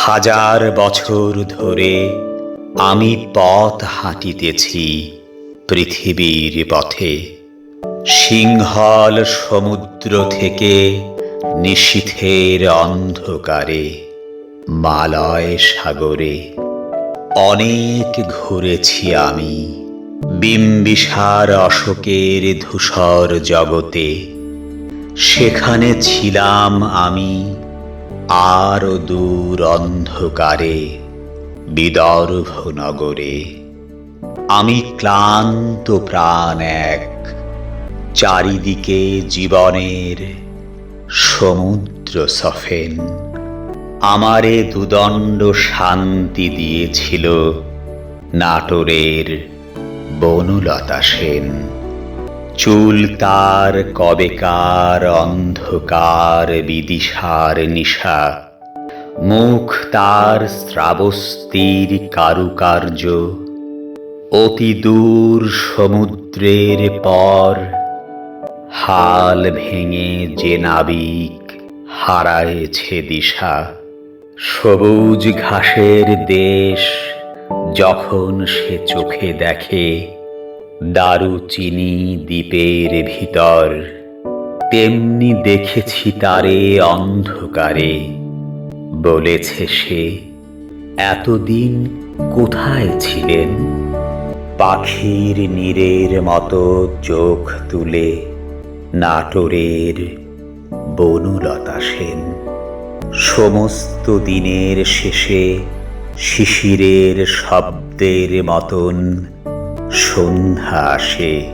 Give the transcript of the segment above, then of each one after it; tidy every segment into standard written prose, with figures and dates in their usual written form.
হাজার বছর ধরে আমি পথ হাঁটিতেছি পৃথিবীর পথে। সিংহল সমুদ্র থেকে নিশীথের অন্ধকারে, মালয় সাগরে অনেক ঘুরেছি আমি। বিম্বিসার অশোকের ধূসর জগতে, সেখানে ছিলাম আমি আরো দূর অন্ধকারে বিদর্ভ নগরে। আমি ক্লান্ত প্রাণ এক, চারিদিকে জীবনের সমুদ্র সফেন। আমারে দুদণ্ড শান্তি দিয়েছিল নাটোরের বনলতা সেন। চুল তার কবেকার অন্ধকার বিদিশার নিশা, মুখ তার শ্রাবস্তির কারুকার্য। অতি দূর সমুদ্রের পর হাল ভেঙে যে নাবিক হারায়েছে দিশা। সবুজ ঘাসের দেশ যখন সে চোখে দেখে দারুচিনি দ্বীপের ভিতর, তেমনি দেখেছি তারে অন্ধকারে। বলেছে সে, এতদিন কোথায় ছিলেন? পাখির নীরের মতো চোখ তুলে নাটোরের বনলতা সেন। সমস্ত দিনের শেষে শিশিরের শব্দের মতন সন্ধ্যা আসে।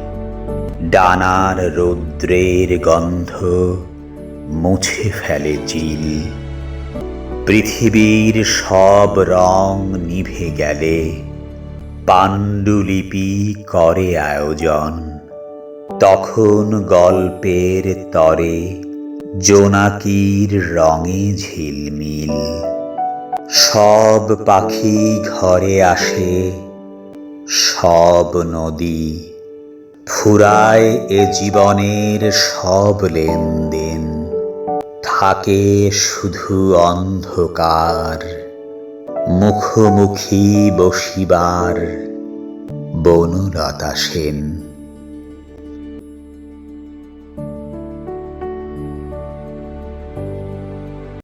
ডানার রৌদ্রের গন্ধ মুছে ফেলে চিল। পৃথিবীর সব রং নিভে গেলে পাণ্ডুলিপি করে আয়োজন। তখন গল্পের তরে জোনাকির রঙে ঝিলমিল। সব পাখি ঘরে আসে, সব নদী ফুরায় এ জীবনের সব লেনদেন। থাকে শুধু অন্ধকার, মুখোমুখি বসিবার বনলতা সেন।